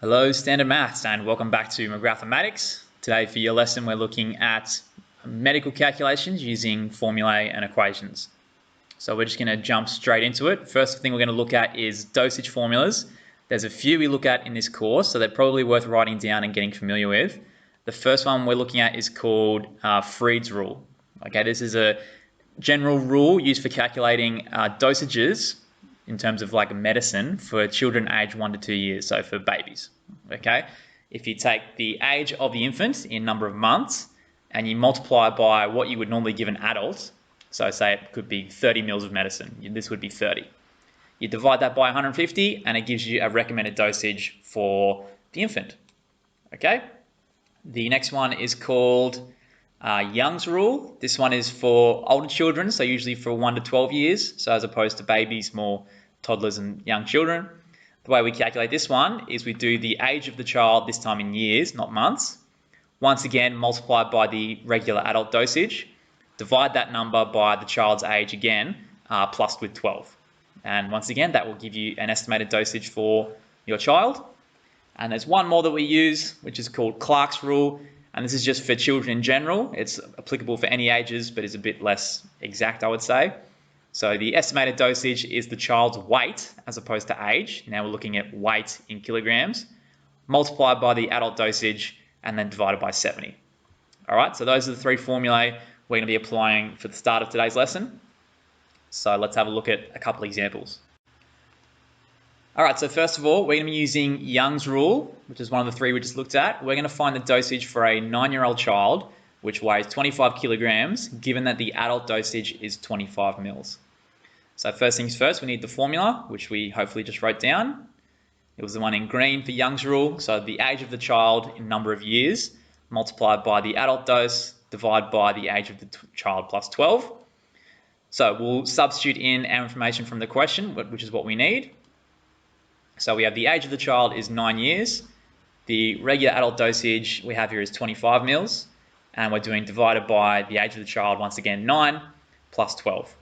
Hello, Standard Maths, and welcome back to McGrathematics. Today for your lesson, we're looking at medical calculations using formulae and equations. So we're just going to jump straight into it. First thing we're going to look at is dosage formulas. There's a few we look at in this course, so they're probably worth writing down and getting familiar with. The first one we're looking at is called Freed's rule. Okay, this is a general rule used for calculating dosages in terms of like medicine for children aged 1 to 2 years, so for babies. Okay, if you take the age of the infant in number of months and you multiply by what you would normally give an adult, so say it could be 30 mils of medicine, this would be 30. You divide that by 150 and it gives you a recommended dosage for the infant. Okay, the next one is called Young's rule. This one is for older children, so usually for 1 to 12 years, so as opposed to babies, more toddlers and young children. The way we calculate this one is we do the age of the child, this time in years, not months. Once again, multiply by the regular adult dosage. Divide that number by the child's age again, plus with 12. And once again, that will give you an estimated dosage for your child. And there's one more that we use, which is called Clark's rule. And this is just for children in general. It's applicable for any ages, but is a bit less exact, I would say. So the estimated dosage is the child's weight as opposed to age. Now we're looking at weight in kilograms, multiplied by the adult dosage, and then divided by 70. All right, so those are the three formulae we're going to be applying for the start of today's lesson. So let's have a look at a couple examples. All right, so first of all, we're going to be using Young's rule, which is one of the three we just looked at. We're going to find the dosage for a 9-year-old child, which weighs 25 kilograms, given that the adult dosage is 25 mils. So first things first, we need the formula, which we hopefully just wrote down. It was the one in green for Young's rule. So the age of the child in number of years, multiplied by the adult dose, divided by the age of the child plus 12. So we'll substitute in our information from the question, which is what we need. So we have the age of the child is 9 years. The regular adult dosage we have here is 25 mils. And we're doing divided by the age of the child, once again, 9 plus 12.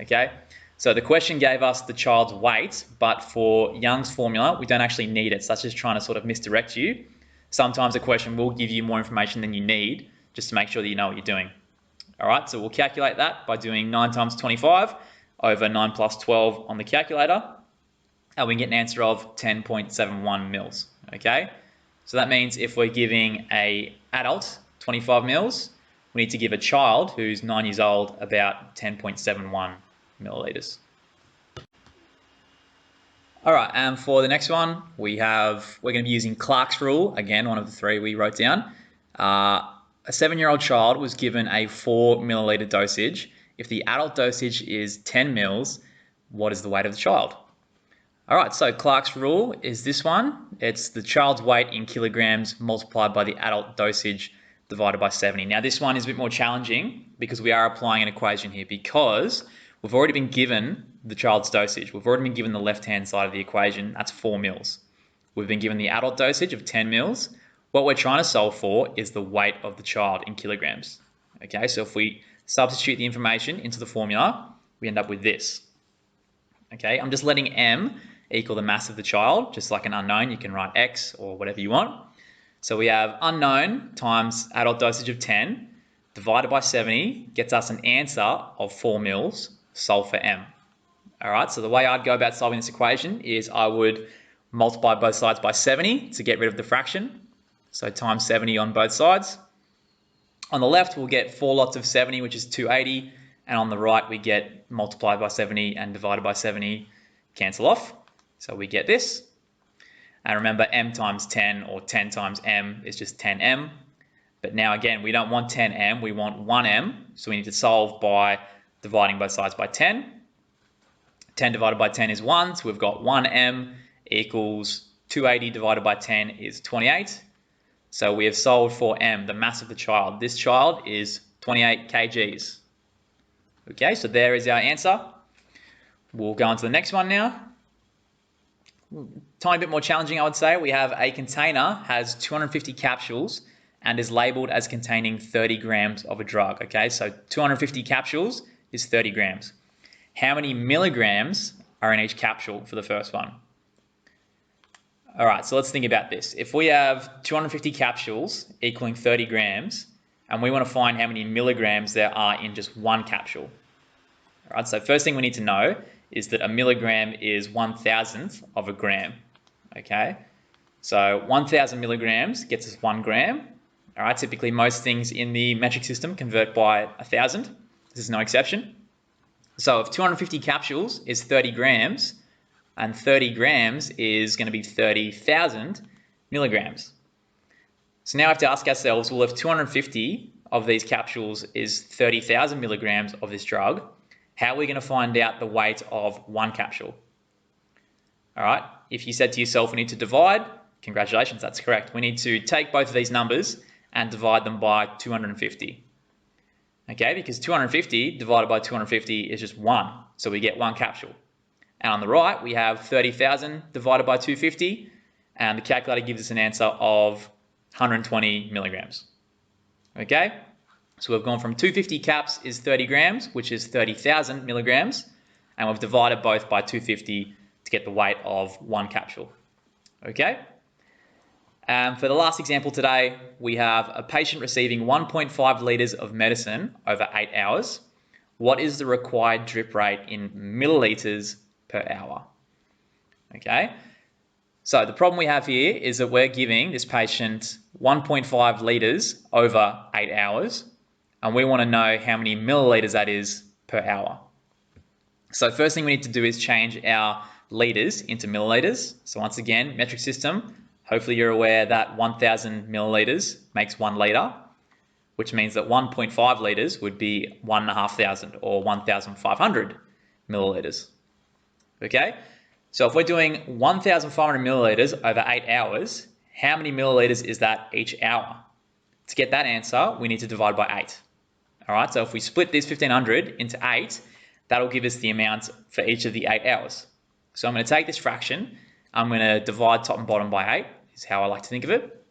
Okay, so the question gave us the child's weight, but for Young's formula, we don't actually need it. So that's just trying to sort of misdirect you. Sometimes a question will give you more information than you need, just to make sure that you know what you're doing. All right, so we'll calculate that by doing 9 times 25 over 9 plus 12 on the calculator. And we get an answer of 10.71 mils, okay? So that means if we're giving an adult 25 mils, we need to give a child who's 9 years old about 10.71 milliliters. All right, and for the next one, we're going to be using Clark's rule, again, one of the three we wrote down. A 7-year-old child was given a 4 milliliter dosage. If the adult dosage is 10 mils, what is the weight of the child? All right, so Clark's rule is this one. It's the child's weight in kilograms multiplied by the adult dosage divided by 70. Now, this one is a bit more challenging because we are applying an equation here because we've already been given the child's dosage. We've already been given the left-hand side of the equation. That's 4 mils. We've been given the adult dosage of 10 mils. What we're trying to solve for is the weight of the child in kilograms. Okay, so if we substitute the information into the formula, we end up with this. Okay, I'm just letting M equal the mass of the child, just like an unknown. You can write X or whatever you want. So we have unknown times adult dosage of 10 divided by 70 gets us an answer of 4 mils, solve for M. All right, so the way I'd go about solving this equation is I would multiply both sides by 70 to get rid of the fraction. So times 70 on both sides. On the left, we'll get 4 lots of 70, which is 280. And on the right, we get multiplied by 70 and divided by 70 cancel off. So we get this. And remember, M times 10 or 10 times M is just 10M. But now again, we don't want 10M, we want 1M. So we need to solve by dividing both sides by 10. 10 divided by 10 is 1, so we've got 1M equals 280 divided by 10 is 28. So we have solved for M, the mass of the child. This child is 28 kgs. Okay, so there is our answer. We'll go on to the next one now. Tiny bit more challenging, I would say. We have a container has 250 capsules and is labeled as containing 30 grams of a drug. Okay, so 250 capsules is 30 grams. How many milligrams are in each capsule for the first one? All right, so let's think about this. If we have 250 capsules equaling 30 grams, and we want to find how many milligrams there are in just one capsule. All right, so first thing we need to know is that a milligram is 1,000th of a gram. Okay, so 1,000 milligrams gets us 1 gram. All right, typically most things in the metric system convert by 1,000. This is no exception. So if 250 capsules is 30 grams, and 30 grams is going to be 30,000 milligrams. So now we have to ask ourselves, well, if 250 of these capsules is 30,000 milligrams of this drug, how are we going to find out the weight of one capsule? All right, if you said to yourself, we need to divide, congratulations, that's correct. We need to take both of these numbers and divide them by 250. Okay, because 250 divided by 250 is just 1, so we get 1 capsule. And on the right, we have 30,000 divided by 250, and the calculator gives us an answer of 120 milligrams. Okay, so we've gone from 250 caps is 30 grams, which is 30,000 milligrams, and we've divided both by 250 to get the weight of 1 capsule. Okay, for the last example today, we have a patient receiving 1.5 litres of medicine over 8 hours. What is the required drip rate in millilitres per hour? Okay, so the problem we have here is that we're giving this patient 1.5 litres over 8 hours, and we want to know how many millilitres that is per hour. So first thing we need to do is change our litres into millilitres. So once again, metric system, hopefully you're aware that 1,000 millilitres makes 1 litre, which means that 1.5 litres would be 1,500 or 1,500 millilitres. Okay, so if we're doing 1,500 millilitres over 8 hours, how many millilitres is that each hour? To get that answer, we need to divide by 8. All right, so if we split this 1,500 into 8, that'll give us the amount for each of the 8 hours. So I'm going to take this fraction, I'm going to divide top and bottom by 8, is how I like to think of it.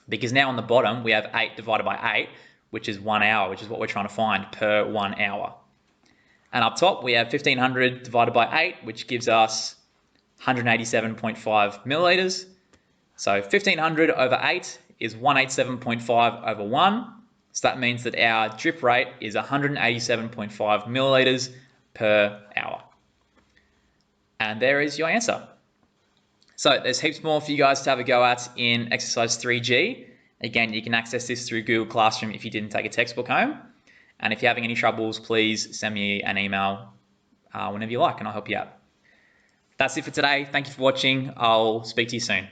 Because now on the bottom, we have 8 divided by 8, which is 1 hour, which is what we're trying to find per 1 hour. And up top, we have 1,500 divided by 8, which gives us 187.5 millilitres. So 1,500 over 8 is 187.5 over 1. So that means that our drip rate is 187.5 millilitres per hour. And there is your answer. So there's heaps more for you guys to have a go at in exercise 3G. Again, you can access this through Google Classroom if you didn't take a textbook home. And if you're having any troubles, please send me an email whenever you like, and I'll help you out. That's it for today. Thank you for watching. I'll speak to you soon.